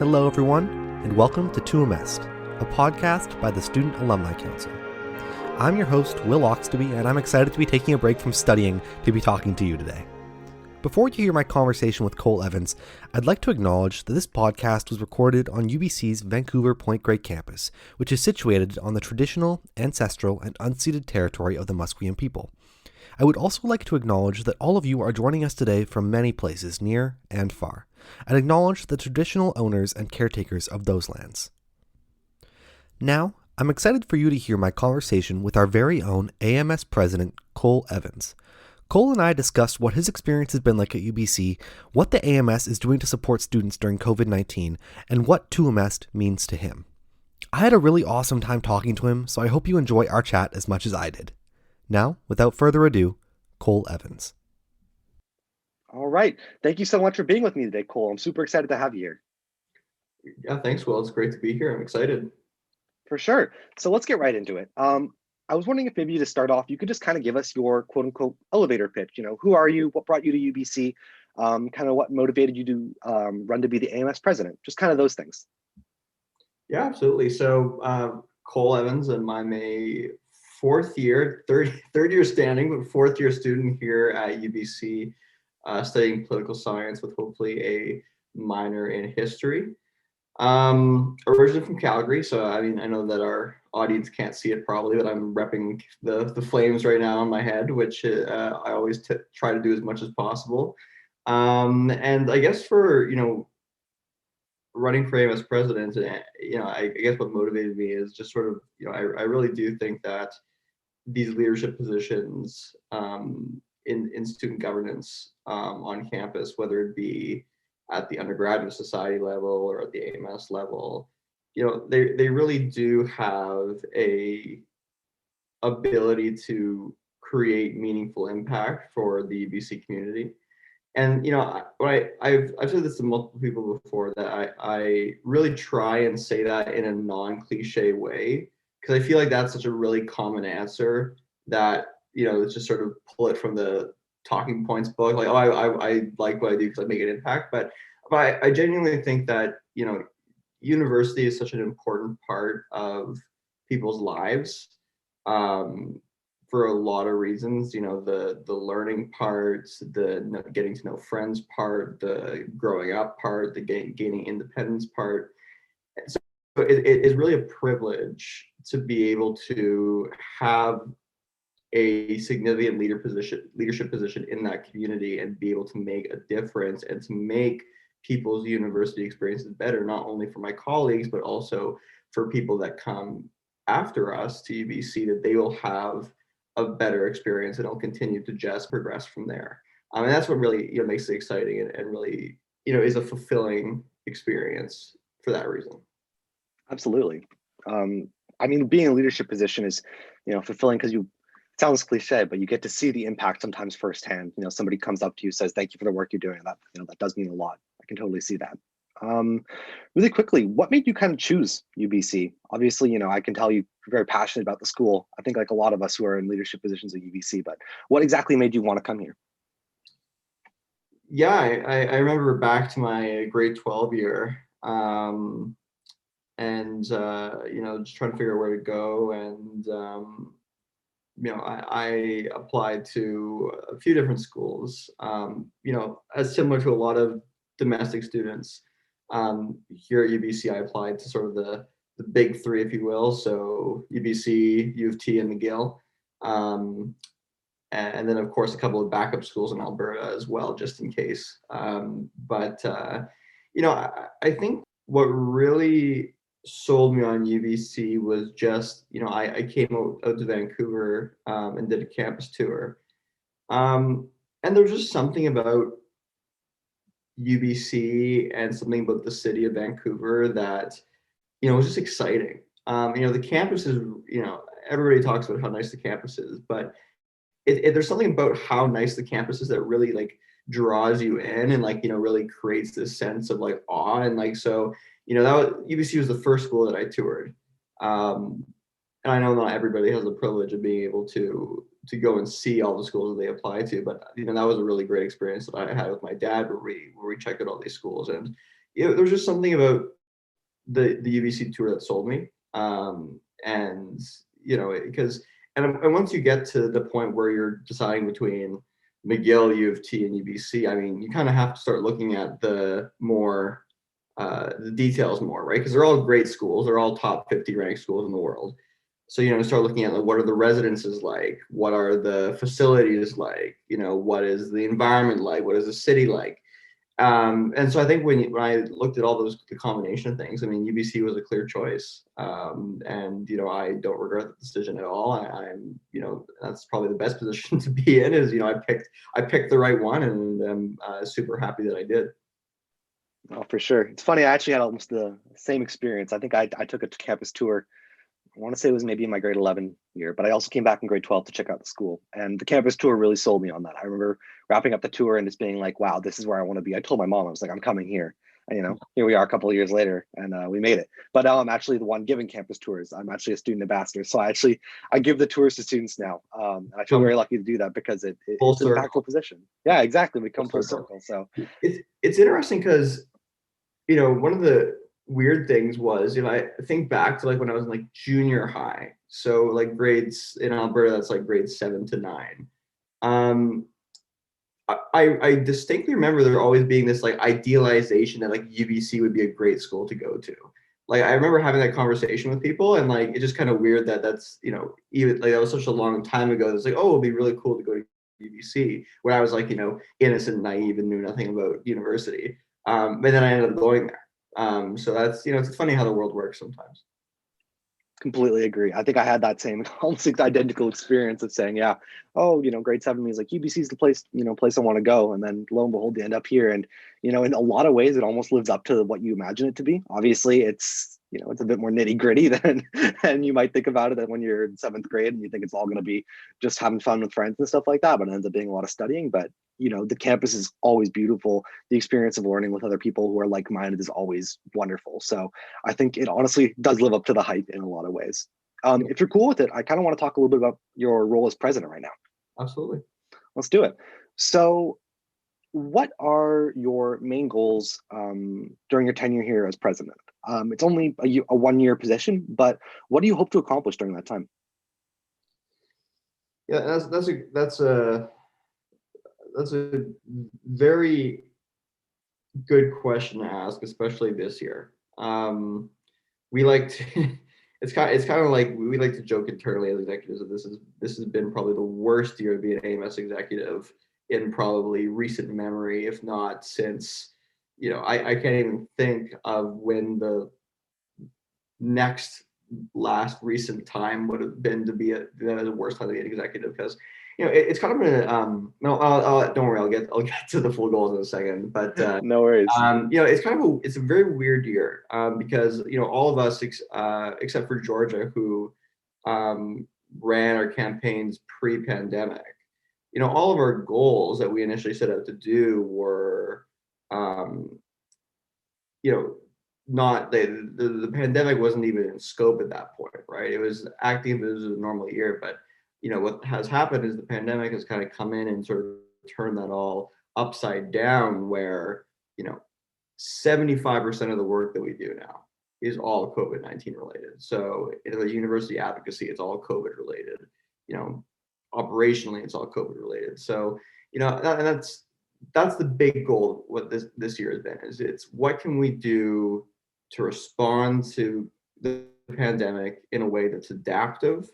Hello, everyone, and welcome to Tuum, a podcast by the Student Alumni Council. I'm your host, Will Oxtoby, and I'm excited to be taking a break from studying to be talking to you today. Before you hear my conversation with Cole Evans, I'd like to acknowledge that this podcast was recorded on UBC's Vancouver Point Grey campus, which is situated on the traditional, ancestral, and unceded territory of the Musqueam people. I would also like to acknowledge that all of you are joining us today from many places, near and far, and acknowledge the traditional owners and caretakers of those lands. Now, I'm excited for you to hear my conversation with our very own AMS president, Cole Evans. Cole and I discussed what his experience has been like at UBC, what the AMS is doing to support students during COVID-19, and what Tuum means to him. I had a really awesome time talking to him, so I hope you enjoy our chat as much as I did. Now, without further ado, Cole Evans. All right. Thank you so much for being with me today, Cole. I'm super excited to have you here. Yeah, thanks, Will. It's great to be here. I'm excited. For sure. So let's get right into it. I was wondering if maybe to start off, you could just kind of give us your quote unquote elevator pitch. You know, who are you? What brought you to UBC? Kind of what motivated you to run to be the AMS president? Just kind of those things. Yeah, absolutely. So Cole Evans, and I'm a third year standing, but fourth year student here at UBC, studying political science with hopefully a minor in history. Originally from Calgary, so I know that our audience can't see it probably, but I'm repping the flames right now in my head, which I always try to do as much as possible. And I guess for running for AMS president, I guess what motivated me is just sort of I really do think that these leadership positions in student governance on campus, whether it be at the undergraduate society level or at the AMS level, they really do have a ability to create meaningful impact for the UBC community. And I've said this to multiple people before, that I really try and say that in a non-cliche way, because I feel like that's such a really common answer that it's just sort of pull it from the talking points book, like, oh, I like what I do because I make an impact. But I genuinely think that university is such an important part of people's lives, for a lot of reasons. The learning part, the getting to know friends part, the growing up part, the gaining independence part. So it is really a privilege to be able to have a significant leadership position in that community and be able to make a difference and to make people's university experiences better, not only for my colleagues, but also for people that come after us to UBC, that they will have a better experience and it'll continue to just progress from there. And that's what really makes it exciting and really is a fulfilling experience for that reason. Absolutely. Being in a leadership position is fulfilling because it sounds cliche, but you get to see the impact sometimes firsthand. Somebody comes up to you, says thank you for the work you're doing. That does mean a lot. I can totally see that. Really quickly, what made you kind of choose UBC? Obviously, I can tell you're very passionate about the school. I think like a lot of us who are in leadership positions at UBC, but what exactly made you want to come here? Yeah, I remember back to my grade 12 year, and just trying to figure out where to go. And I applied to a few different schools, as similar to a lot of domestic students. Here at UBC, I applied to sort of the big three, if you will. So UBC, U of T, and McGill. And then, of course, a couple of backup schools in Alberta as well, just in case. But I think what really sold me on UBC was just, I came out to Vancouver and did a campus tour. And there was just something about UBC and something about the city of Vancouver that, was just exciting. The campus is, everybody talks about how nice the campus is, but there's something about how nice the campus is that really draws you in and really creates this sense of awe. And so, UBC was the first school that I toured. And I know not everybody has the privilege of being able to go and see all the schools that they apply to, but that was a really great experience that I had with my dad, where we checked out all these schools. And There's just something about the UBC tour that sold me. And, because, and once you get to the point where you're deciding between McGill, U of T, and UBC, I mean, you kind of have to start looking at the details more, right? Because they're all great schools. They're all top 50 ranked schools in the world. So, start looking at, like, what are the residences like? What are the facilities like? What is the environment like? What is the city like? And so I think when I looked at all the combination of things, I mean, UBC was a clear choice. And, I don't regret the decision at all. I'm, that's probably the best position to be in is, I picked the right one, and I'm super happy that I did. Oh, for sure. It's funny. I actually had almost the same experience. I think I took a campus tour. I want to say it was maybe in my grade 11 year, but I also came back in grade 12 to check out the school. And the campus tour really sold me on that. I remember wrapping up the tour and just being like, wow, this is where I want to be. I told my mom, I was like, I'm coming here. And, here we are a couple of years later, and we made it. But now I'm actually the one giving campus tours. I'm actually a student ambassador. So I give the tours to students now. And I feel very lucky to do that because it's an impactful position. Yeah, exactly. We come full circle. So it's interesting because, one of the weird things was, I think back to, like, when I was in, like, junior high, so, like, grades in Alberta, that's like grades 7 to 9. I distinctly remember there always being this, like, idealization that, like, UBC would be a great school to go to. Like, I remember having that conversation with people, and, like, it's just kind of weird that that's, even, like, that was such a long time ago. It's like, oh, it'd be really cool to go to UBC, when I was, like, innocent, naive, and knew nothing about university. But then I ended up going there. So that's, it's funny how the world works sometimes. Completely agree. I think I had that same almost identical experience of saying, yeah, oh, grade 7 means like UBC is the place, place I want to go. And then lo and behold, you end up here. And, in a lot of ways, it almost lives up to what you imagine it to be. Obviously, it's, it's a bit more nitty gritty than you might think about it than when you're in 7th grade and you think it's all going to be just having fun with friends and stuff like that. But it ends up being a lot of studying. But, the campus is always beautiful. The experience of learning with other people who are like-minded is always wonderful. So I think it honestly does live up to the hype in a lot of ways. If you're cool with it, I kind of want to talk a little bit about your role as president right now. Absolutely. Let's do it. So what are your main goals during your tenure here as president? It's only a 1-year position, but what do you hope to accomplish during that time? Yeah, that's a very good question to ask, especially this year. We like to, it's kind of like we like to joke internally as executives that this has been probably the worst year to be an AMS executive in probably recent memory, if not since, I can't even think of when the last recent time would have been to be the worst time to be an executive, because it's kind of an no, don't worry, I'll get to the full goals in a second, but no worries. It's kind of it's a very weird year because all of us except for Georgia, who ran our campaigns pre-pandemic, all of our goals that we initially set out to do were not the pandemic wasn't even in scope at that point, right? It was acting as a normal year, but what has happened is the pandemic has kind of come in and sort of turned that all upside down, where 75% of the work that we do now is all COVID-19 related. So in the university advocacy, it's all COVID related. Operationally, it's all COVID related. So and that's the big goal. What this year has been is it's what can we do to respond to the pandemic in a way that's adaptive.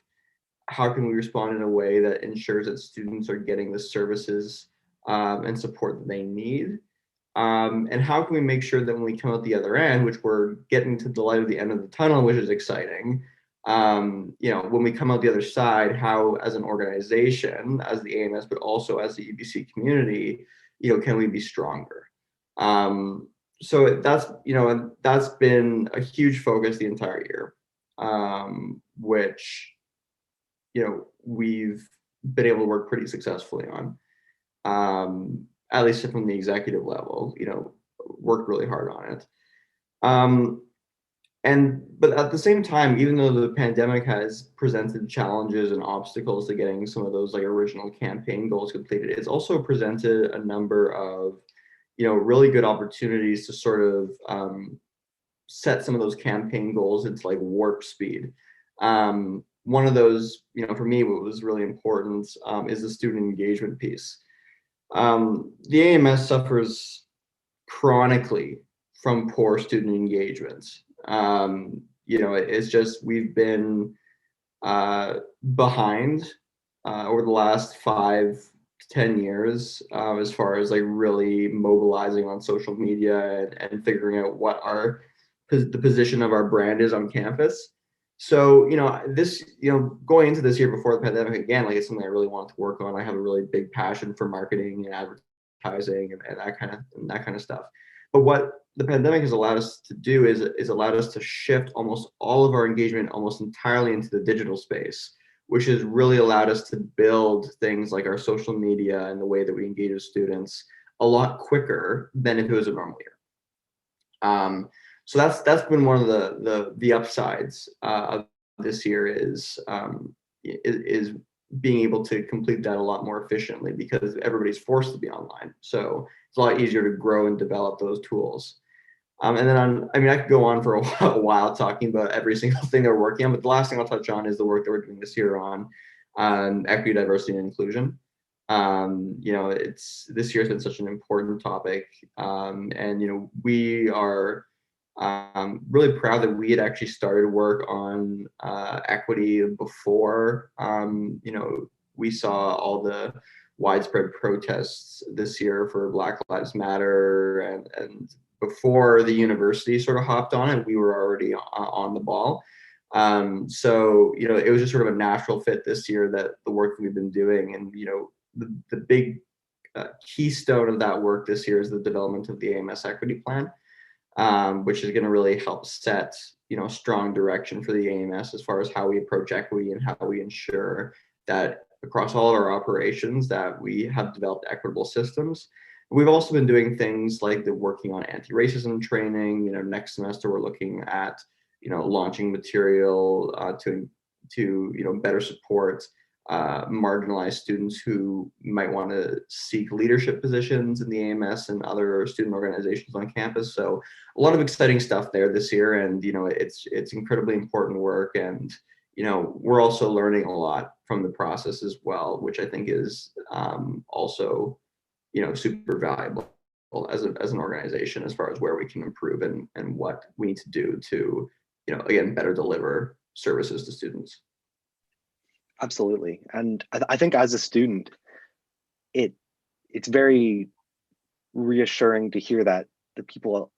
How can we respond in a way that ensures that students are getting the services and support that they need? And how can we make sure that when we come out the other end, which we're getting to the light at the end of the tunnel, which is exciting, when we come out the other side, how as an organization, as the AMS, but also as the UBC community, can we be stronger? So that's been a huge focus the entire year, which we've been able to work pretty successfully on, at least from the executive level, worked really hard on it. But at the same time, even though the pandemic has presented challenges and obstacles to getting some of those like original campaign goals completed, it's also presented a number of, really good opportunities to sort of set some of those campaign goals into like warp speed. One of those, for me, what was really important is the student engagement piece. The AMS suffers chronically from poor student engagement. It's just we've been behind over the last 5 to 10 years as far as like really mobilizing on social media and figuring out what the position of our brand is on campus. So, going into this year before the pandemic, again, like it's something I really wanted to work on. I have a really big passion for marketing and advertising and that kind of stuff. But what the pandemic has allowed us to do is allowed us to shift almost all of our engagement almost entirely into the digital space, which has really allowed us to build things like our social media and the way that we engage with students a lot quicker than if it was a normal year. So that's been one of the upsides of this year is being able to complete that a lot more efficiently because everybody's forced to be online. So it's a lot easier to grow and develop those tools. And then I could go on for a while talking about every single thing they're working on, but the last thing I'll touch on is the work that we're doing this year on equity, diversity, and inclusion. This year has been such an important topic, and we are really proud that we had actually started work on equity before we saw all the widespread protests this year for Black Lives Matter, and before the university sort of hopped on it, we were already on the ball. So it was just sort of a natural fit this year that the work that we've been doing, and the big keystone of that work this year is the development of the AMS equity plan. Which is going to really help set, strong direction for the AMS as far as how we approach equity and how we ensure that across all of our operations that we have developed equitable systems. We've also been doing things like working on anti-racism training. Next semester we're looking at, launching material to better support marginalized students who might want to seek leadership positions in the AMS and other student organizations on campus. So a lot of exciting stuff there this year, and it's incredibly important work, and we're also learning a lot from the process as well, which I think is also super valuable as an organization as far as where we can improve and what we need to do to again better deliver services to students. Absolutely. And I think as a student, it's very reassuring to hear that the people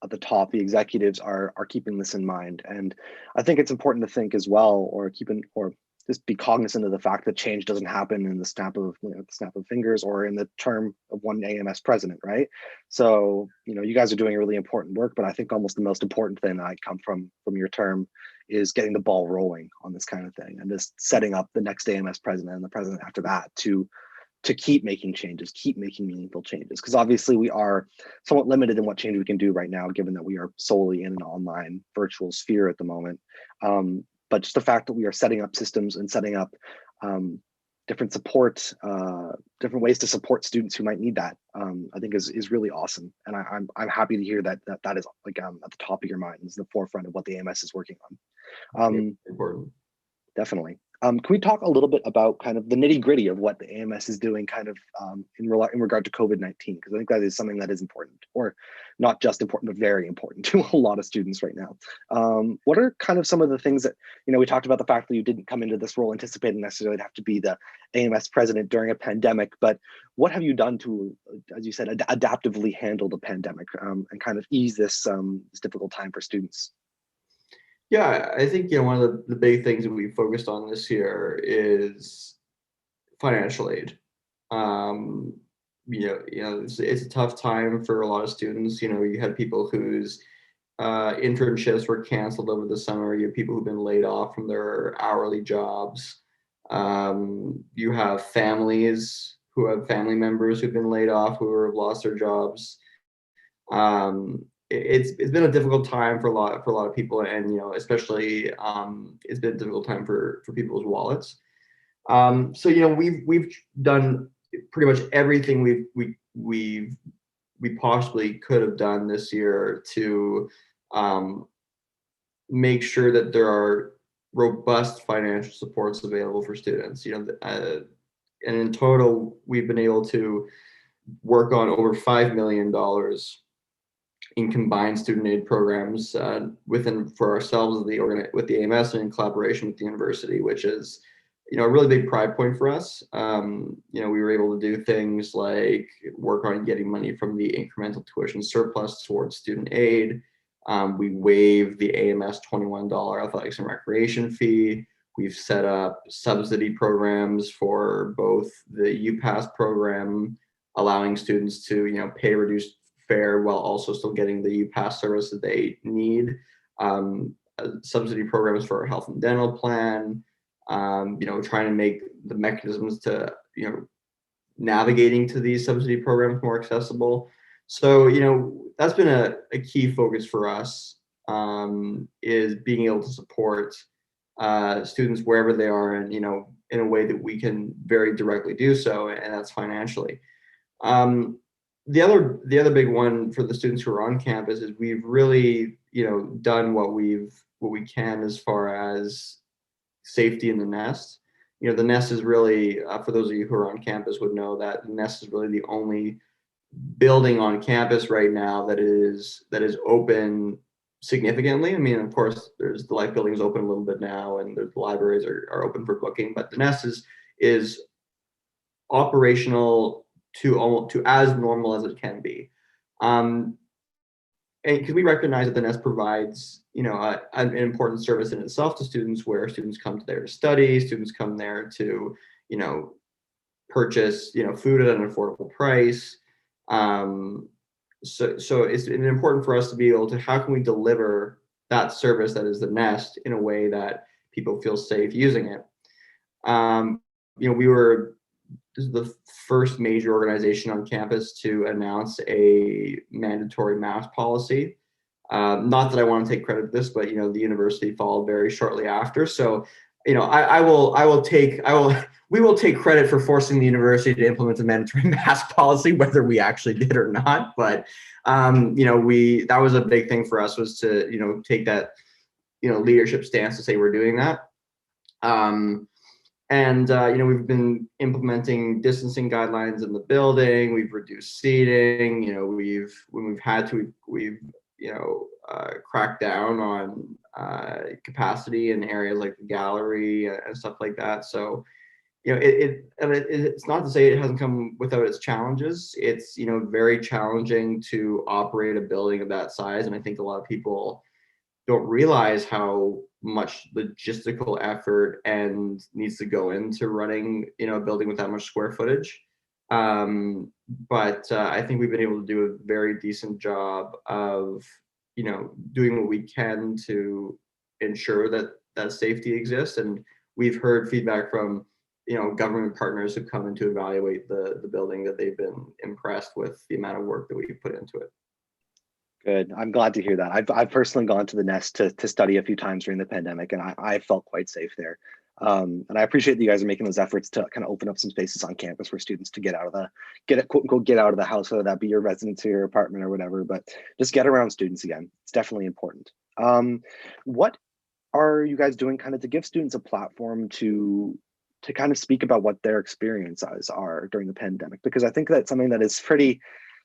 at the top, the executives, are keeping this in mind. And I think it's important to think as well, or just be cognizant of the fact that change doesn't happen in the snap of fingers or in the term of one AMS president, right? So you guys are doing really important work, but I think almost the most important thing that I come from your term is getting the ball rolling on this kind of thing and just setting up the next AMS president and the president after that to keep making changes, keep making meaningful changes. Because obviously we are somewhat limited in what change we can do right now, given that we are solely in an online virtual sphere at the moment. But just the fact that we are setting up systems and setting up different support, different ways to support students who might need that, I think is really awesome. And I'm happy to hear that is like at the top of your mind, is the forefront of what the AMS is working on. Important. Definitely. Can we talk a little bit about kind of the nitty gritty of what the AMS is doing kind of in regard to COVID-19? Because I think that is something that is important, or not just important, but very important to a lot of students right now. What are kind of some of the things that, we talked about the fact that you didn't come into this role anticipating necessarily to have to be the AMS president during a pandemic, but what have you done to, as you said, adaptively handle the pandemic and kind of ease this difficult time for students? Yeah, I think one of the big things that we focused on this year is financial aid. It's a tough time for a lot of students. You had people whose internships were canceled over the summer. You have people who've been laid off from their hourly jobs. You have families who have family members who've been laid off, who have lost their jobs. It's been a difficult time for a lot of people, and especially it's been a difficult time for people's wallets. So we've done pretty much everything we've we possibly could have done this year to make sure that there are robust financial supports available for students. And in total, we've been able to work on over $5 million in combined student aid programs for ourselves with the AMS and in collaboration with the university, which is a really big pride point for us. We were able to do things like work on getting money from the incremental tuition surplus towards student aid. We waived the AMS $21 athletics and recreation fee. We've set up subsidy programs for both the UPass program, allowing students to pay reduced fare while also still getting the UPass service that they need. Subsidy programs for our health and dental plan. Trying to make the mechanisms to navigating to these subsidy programs more accessible. So that's been a key focus for us, is being able to support students wherever they are, and in a way that we can very directly do so, and that's financially. The other big one for the students who are on campus is we've really done what we can as far as safety in the nest. The nest is really, for those of you who are on campus would know, that the nest is really the only building on campus right now that is open significantly. I mean, of course, there's the Life Building is open a little bit now, and the libraries are open for booking, but the nest is operational to as normal as it can be. And because we recognize that the nest provides an important service in itself to students, where students come there to study, students come there to purchase food at an affordable price. So it's important for us to be able to, how can we deliver that service that is the nest in a way that people feel safe using it. This is the first major organization on campus to announce a mandatory mask policy. Not that I want to take credit for this, but the university followed very shortly after. So we will take credit for forcing the university to implement a mandatory mask policy, whether we actually did or not. But that was a big thing for us, was to take that leadership stance to say we're doing that. We've been implementing distancing guidelines in the building. We've reduced seating. When we've had to, we've cracked down on capacity in areas like the gallery and stuff like that. So, it's not to say it hasn't come without its challenges. It's very challenging to operate a building of that size, and I think a lot of people don't realize how much logistical effort and needs to go into running a building with that much square footage. But I think we've been able to do a very decent job of doing what we can to ensure that safety exists. And we've heard feedback from government partners who come in to evaluate the building, that they've been impressed with the amount of work that we've put into it. Good. I'm glad to hear that. I've personally gone to the nest to study a few times during the pandemic, and I felt quite safe there. And I appreciate that you guys are making those efforts to kind of open up some spaces on campus for students to get out of the house, whether that be your residence or your apartment or whatever, but just get around students again. It's definitely important. What are you guys doing kind of to give students a platform to kind of speak about what their experiences are during the pandemic? Because I think that's something that is pretty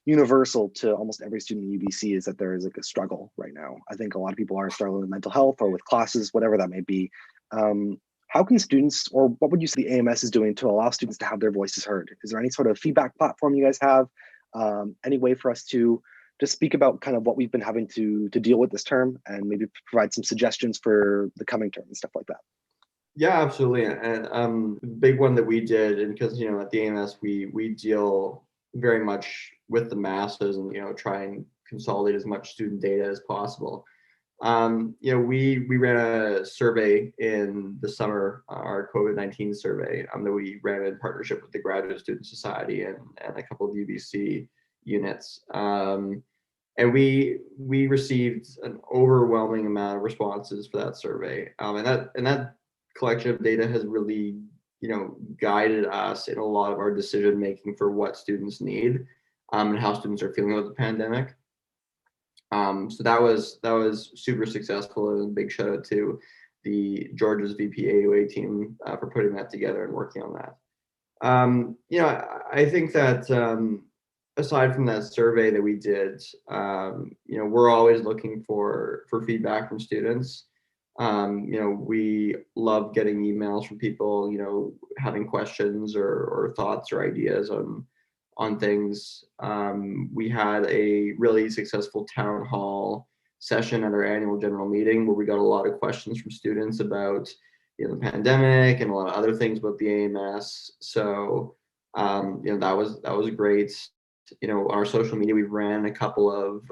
universal to almost every student in UBC, is that there is like a struggle right now. I think a lot of people are struggling with mental health or with classes, whatever that may be. How can students, or what would you say the AMS is doing to allow students to have their voices heard? Is there any sort of feedback platform you guys have? Any way for us to just speak about kind of what we've been having to deal with this term, and maybe provide some suggestions for the coming term and stuff like that? Yeah, absolutely. And the big one that we did, and because at the AMS we deal very much with the masses, and try and consolidate as much student data as possible. We ran a survey in the summer, our COVID-19 survey, that we ran in partnership with the Graduate Student Society and a couple of UBC units. And we received an overwhelming amount of responses for that survey. And that collection of data has really, guided us in a lot of our decision making for what students need. and how students are feeling about the pandemic. So that was super successful, and a big shout out to the Georgia's VP AUA team for putting that together and working on that. I think that aside from that survey that we did, we're always looking for feedback from students. We love getting emails from people, having questions or thoughts or ideas on things. We had a really successful town hall session at our annual general meeting where we got a lot of questions from students about the pandemic and a lot of other things about the AMS. So that was great. On our social media, we've ran a couple of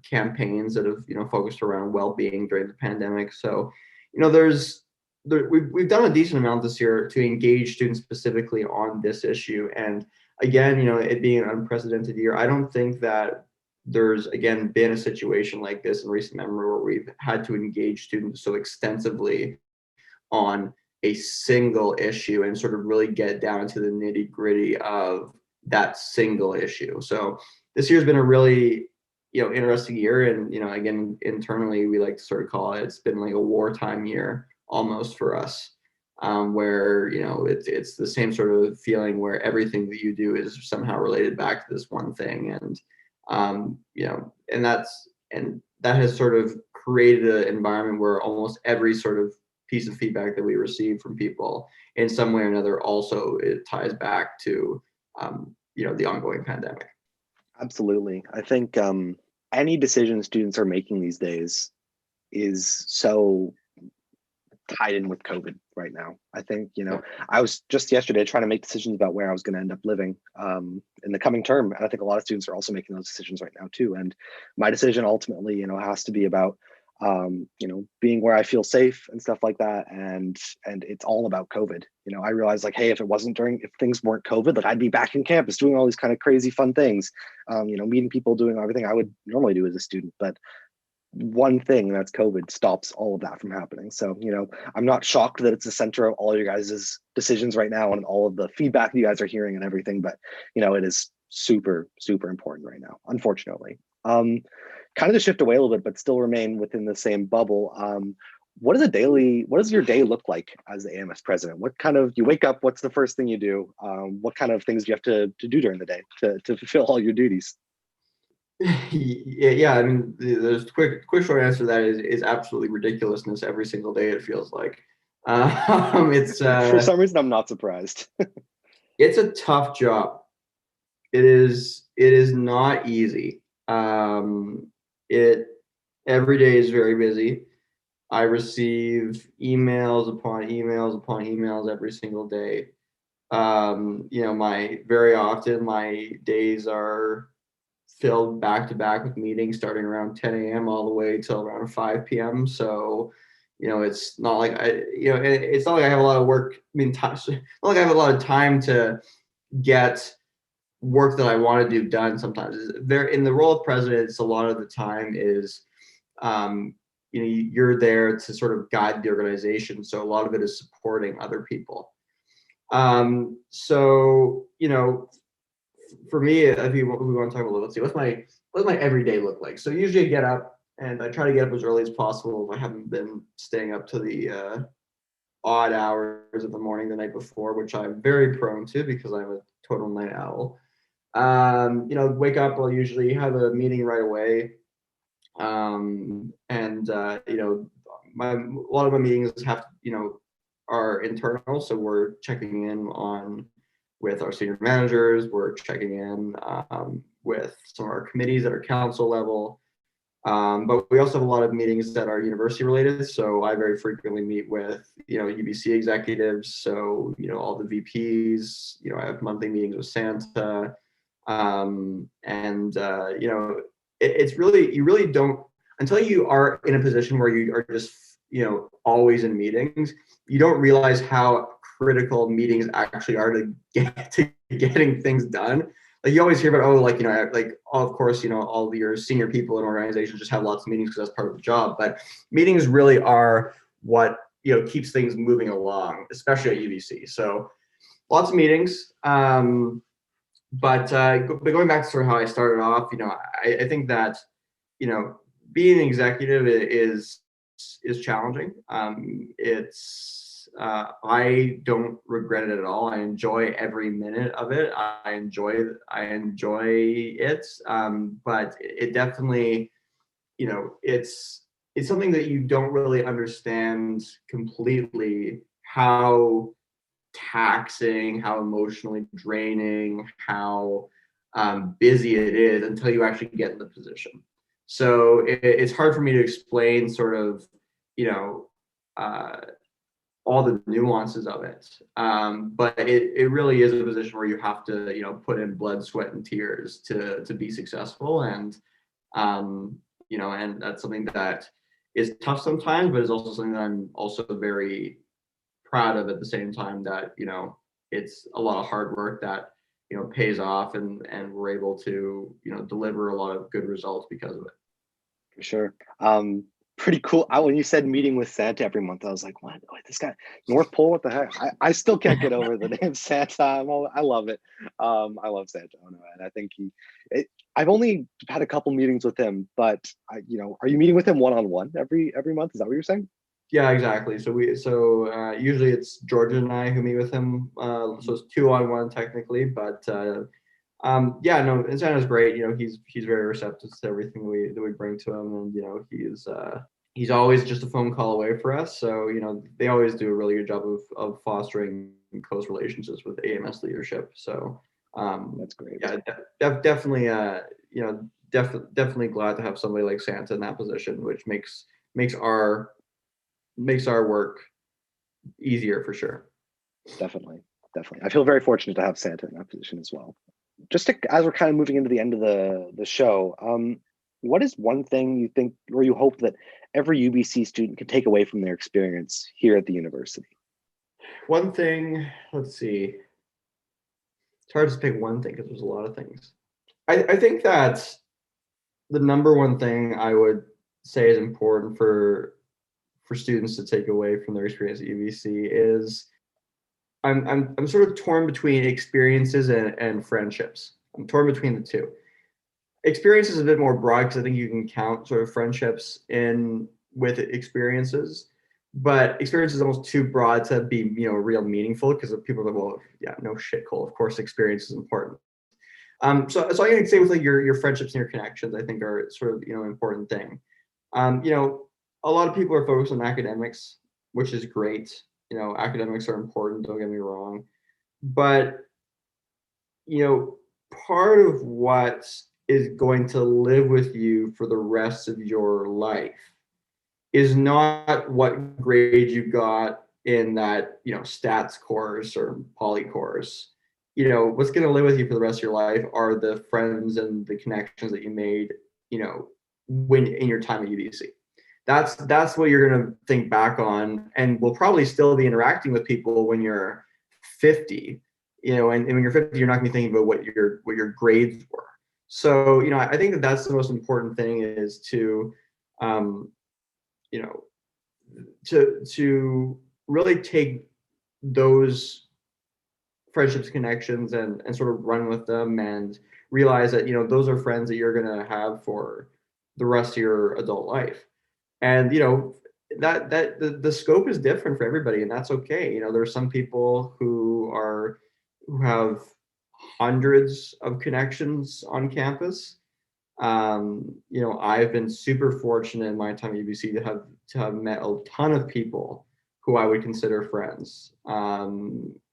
campaigns that have focused around well-being during the pandemic. So we've done a decent amount this year to engage students specifically on this issue. And again, it being an unprecedented year, I don't think that there's again been a situation like this in recent memory where we've had to engage students so extensively on a single issue and sort of really get down to the nitty gritty of that single issue. So this year's been a really interesting year, and again, internally we like to sort of call it's been like a wartime year almost for us, where it's the same sort of feeling where everything that you do is somehow related back to this one thing, and that has sort of created an environment where almost every sort of piece of feedback that we receive from people in some way or another also it ties back to the ongoing pandemic. Absolutely. I think any decision students are making these days is so tied in with COVID right now. I think, I was just yesterday trying to make decisions about where I was going to end up living in the coming term. And I think a lot of students are also making those decisions right now too. And my decision ultimately, has to be about, being where I feel safe and stuff like that. And it's all about COVID. I realized like, hey, if things weren't COVID, like I'd be back in campus doing all these kind of crazy fun things, meeting people, doing everything I would normally do as a student. But one thing, that's COVID, stops all of that from happening. So, I'm not shocked that it's the center of all your guys' decisions right now and all of the feedback you guys are hearing and everything. But, it is super, super important right now, unfortunately. Kind of to shift away a little bit, but still remain within the same bubble. What does your day look like as the AMS president? You wake up, what's the first thing you do? What kind of things do you have to do during the day to fulfill all your duties? Yeah, I mean, there's quick short answer to that is absolutely ridiculousness every single day, it feels like. It's for some reason I'm not surprised. It's a tough job. It is not easy. Every day is very busy. I receive emails upon emails upon emails every single day. Very often my days are filled back to back with meetings starting around 10 a.m. all the way till around 5 p.m. So, it's not like it's not like I have a lot of work. I mean, it's not like I have a lot of time to get work that I want to do done. Sometimes there in the role of president, a lot of the time is, you're there to sort of guide the organization. So a lot of it is supporting other people. For me, if we want to talk about, let's see, what's my everyday look like? So usually I get up and I try to get up as early as possible if I haven't been staying up to the odd hours of the morning the night before, which I'm very prone to because I'm a total night owl. Wake up, I'll usually have a meeting right away. A lot of my meetings are internal. So we're checking in with our senior managers, we're checking in with some of our committees at our council level. But we also have a lot of meetings that are university related. So I very frequently meet with, UBC executives. So, all the VPs, I have monthly meetings with Santa. It's really, you really don't, until you are in a position where you are just, always in meetings, you don't realize how critical meetings actually are to getting things done. Like you always hear about, of course, all your senior people in organizations just have lots of meetings because that's part of the job. But meetings really are what, keeps things moving along, especially at UBC. So lots of meetings. But going back to sort of how I started off, I think that, being an executive is challenging. I don't regret it at all. I enjoy every minute of it. I enjoy it. But it definitely, it's something that you don't really understand completely, how taxing, how emotionally draining, how busy it is, until you actually get in the position. So it's hard for me to explain sort of, uh, all the nuances of it. But it really is a position where you have to, put in blood, sweat, and tears to be successful. And that's something that is tough sometimes, but is also something that I'm also very proud of at the same time, that, it's a lot of hard work that, pays off, and we're able to, deliver a lot of good results because of it. For sure. Pretty cool. When you said meeting with Santa every month, I was like, what? Oh, this guy, North Pole, what the heck? I still can't get over the name Santa. I love it. I love Santa. Oh, no, and I think I've only had a couple meetings with him, but are you meeting with him one-on-one every month? Is that what you're saying? Yeah, exactly. So usually it's Georgia and I who meet with him. So it's 2-on-1 technically, but yeah, no, and Santa's great. He's very receptive to everything that we bring to him, and he's always just a phone call away for us. So they always do a really good job of fostering close relationships with AMS leadership. So That's great. yeah, definitely definitely glad to have somebody like Santa in that position, which makes our work easier for sure. Definitely. I feel very fortunate to have Santa in that position as well. As we're kind of moving into the end of the show, what is one thing you think, or you hope, that every UBC student can take away from their experience here at the university? One thing, let's see. It's hard to pick one thing because there's a lot of things. I think that the number one thing I would say is important for students to take away from their experience at UBC is, I'm sort of torn between experiences and friendships. I'm torn between the two. Experience is a bit more broad because I think you can count sort of friendships in with experiences, but experience is almost too broad to be real meaningful, because people are like, well, yeah, no shit, Cole. Of course, experience is important. So I'm gonna say with like your friendships and your connections, I think are sort of important thing. A lot of people are focused on academics, which is great. Academics are important, don't get me wrong, but part of what is going to live with you for the rest of your life is not what grade you got in that stats course or poly course. What's going to live with you for the rest of your life are the friends and the connections that you made when in your time at UBC. That's what you're going to think back on, and will probably still be interacting with people when you're 50. And when you're 50, you're not going to be thinking about what your grades were. So I think that that's the most important thing, is to to really take those friendships, connections, and sort of run with them, and realize that those are friends that you're going to have for the rest of your adult life. And that the scope is different for everybody, and that's okay. There are some people who have hundreds of connections on campus. I've been super fortunate in my time at UBC to have met a ton of people who I would consider friends. But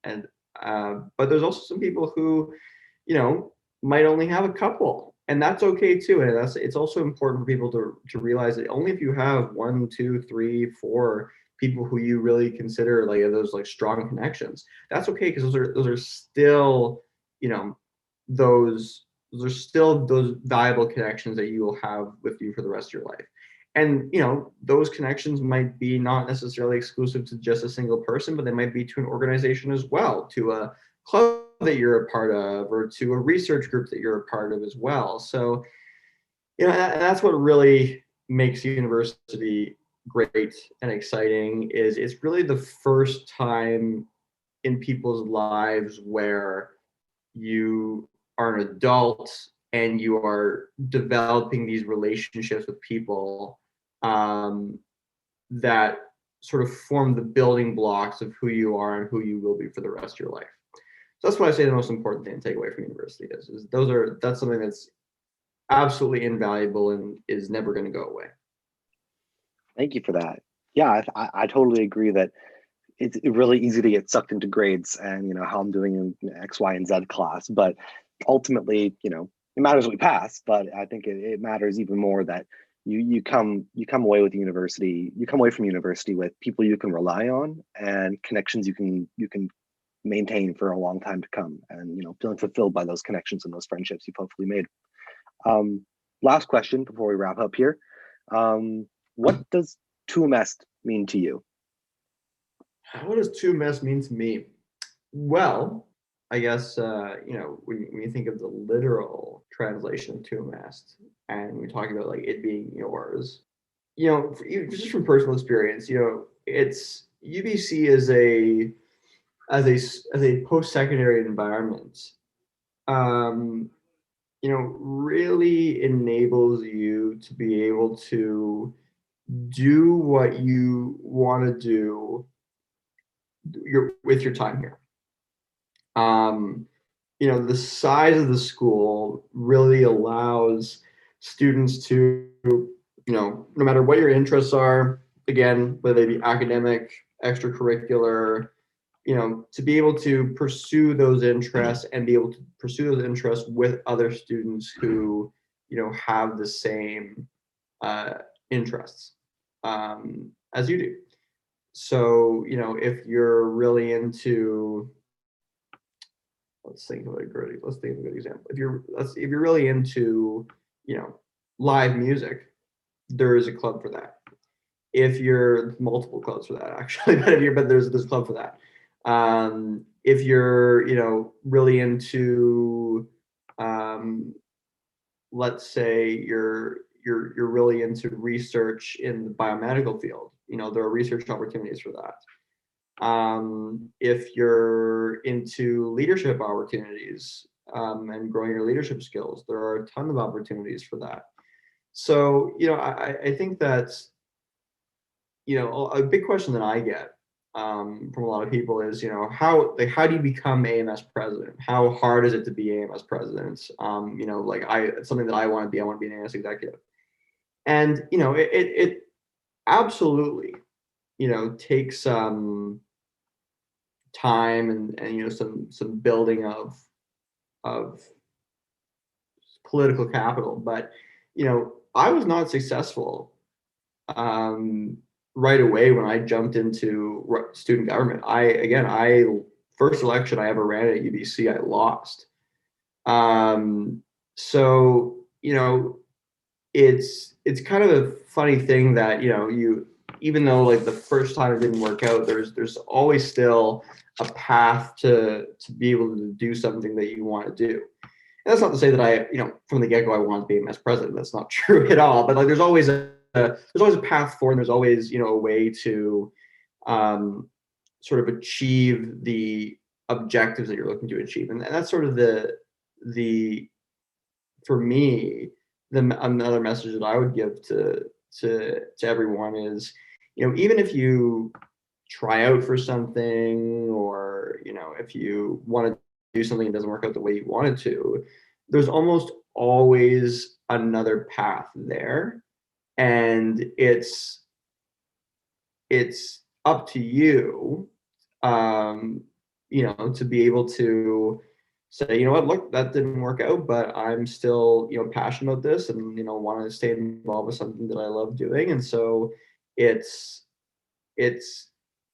there's also some people who, might only have a couple, and that's okay too. And it's also important for people to realize that only if you have 1, 2, 3, 4 people who you really consider like those like strong connections, that's okay, because those are still, those are still those valuable connections that you will have with you for the rest of your life. And those connections might be not necessarily exclusive to just a single person, but they might be to an organization as well, to a club that you're a part of, or to a research group that you're a part of as well. So that's what really makes university great and exciting, is it's really the first time in people's lives where you are an adult and you are developing these relationships with people that sort of form the building blocks of who you are and who you will be for the rest of your life. So that's what I say the most important thing to take away from university is that's something that's absolutely invaluable and is never going to go away. Thank you for that. Yeah, I totally agree that it's really easy to get sucked into grades and, you know, how I'm doing in X, Y, and Z class. But ultimately, you know, it matters what we pass, but I think it matters even more that you come away with university, you come away from university with people you can rely on and connections you can maintain for a long time to come, and, you know, feeling fulfilled by those connections and those friendships you've hopefully made. Last question before we wrap up here. What does Tuum mean to you? What does Tuum mean to me? Well, I guess, you know, when you think of the literal translation of Tuum and we talk about like it being yours, you know, just from personal experience, you know, it's UBC as a post-secondary environment, you know, really enables you to be able to do what you want to do with your time here. You know, the size of the school really allows students to, you know, no matter what your interests are, again, whether they be academic, extracurricular, you know, to be able to pursue those interests and be able to pursue those interests with other students who, you know, have the same interests as you do. So, you know, if you're really into, let's think of a good example. If you're really into, you know, live music, there is a club for that. If you're multiple clubs for that actually, but there's a club for that. If you're, you know, really into, let's say you're really into research in the biomedical field, you know, there are research opportunities for that. If you're into leadership opportunities and growing your leadership skills, there are a ton of opportunities for that. So, you know, I think that's, you know, a big question that I get from a lot of people is, you know, how do you become AMS president? How hard is it to be AMS president? You know, like it's something that I want to be. I want to be an AMS executive. And, you know, it absolutely, you know, takes time and you know, some building of political capital. But, you know, I was not successful right away when I jumped into student government. First election I ever ran at UBC, I lost. So, you know, it's kind of a funny thing that, you know, even though like the first time it didn't work out, there's always still a path to be able to do something that you want to do. And that's not to say that I, you know, from the get-go I want to be AMS president. That's not true at all. But like there's always a path forward, and there's always, you know, a way to sort of achieve the objectives that you're looking to achieve. And that's sort of the for me, another message that I would give to everyone is, you know, even if you try out for something, or, you know, if you want to do something that doesn't work out the way you wanted to, there's almost always another path there. And it's up to you, you know, to be able to say, you know what, look, that didn't work out, but I'm still, you know, passionate about this and, you know, want to stay involved with something that I love doing. And so it's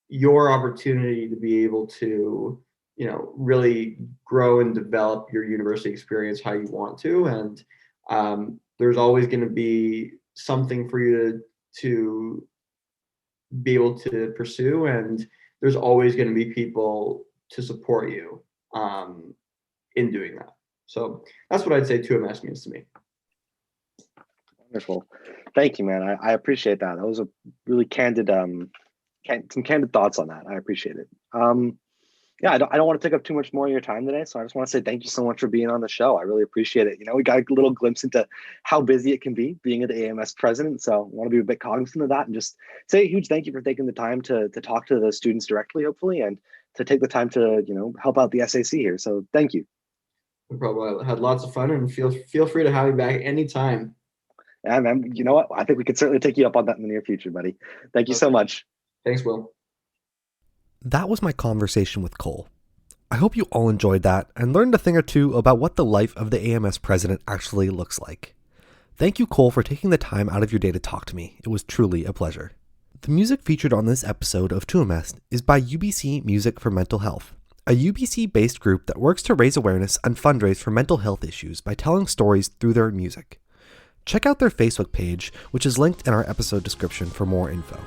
your opportunity to be able to, you know, really grow and develop your university experience how you want to. And there's always going to be something for you to be able to pursue, and there's always going to be people to support you in doing that. So that's what I'd say Tuum means to me. Wonderful. Thank you, man. I appreciate that. That was a really candid, some candid thoughts on that. I appreciate it. yeah, I don't want to take up too much more of your time today. So I just want to say thank you so much for being on the show. I really appreciate it. We got a little glimpse into how busy it can be being the AMS president. So I want to be a bit cognizant of that and just say a huge thank you for taking the time to talk to the students directly, hopefully, and to take the time to, help out the SAC here. So thank you. No problem. I had lots of fun, and feel free to have me back anytime. Yeah, man, you know what? I think we could certainly take you up on that in the near future, buddy. Thank you so much. Thanks, Will. That was my conversation with Cole. I hope you all enjoyed that and learned a thing or two about what the life of the AMS president actually looks like. Thank you, Cole, for taking the time out of your day to talk to me. It was truly a pleasure. The music featured on this episode of Tuum is by UBC Music for Mental Health, a UBC-based group that works to raise awareness and fundraise for mental health issues by telling stories through their music. Check out their Facebook page, which is linked in our episode description for more info.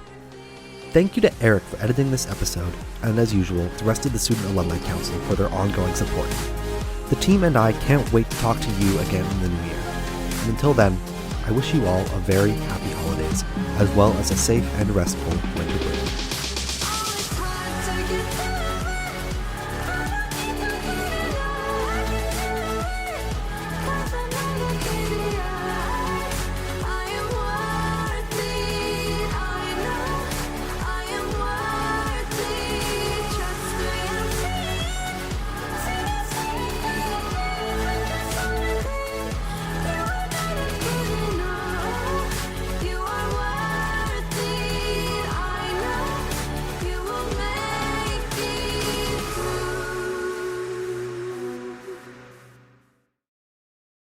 Thank you to Eric for editing this episode, and as usual, the rest of the Student Alumni Council for their ongoing support. The team and I can't wait to talk to you again in the new year. And until then, I wish you all a very happy holidays, as well as a safe and restful winter break.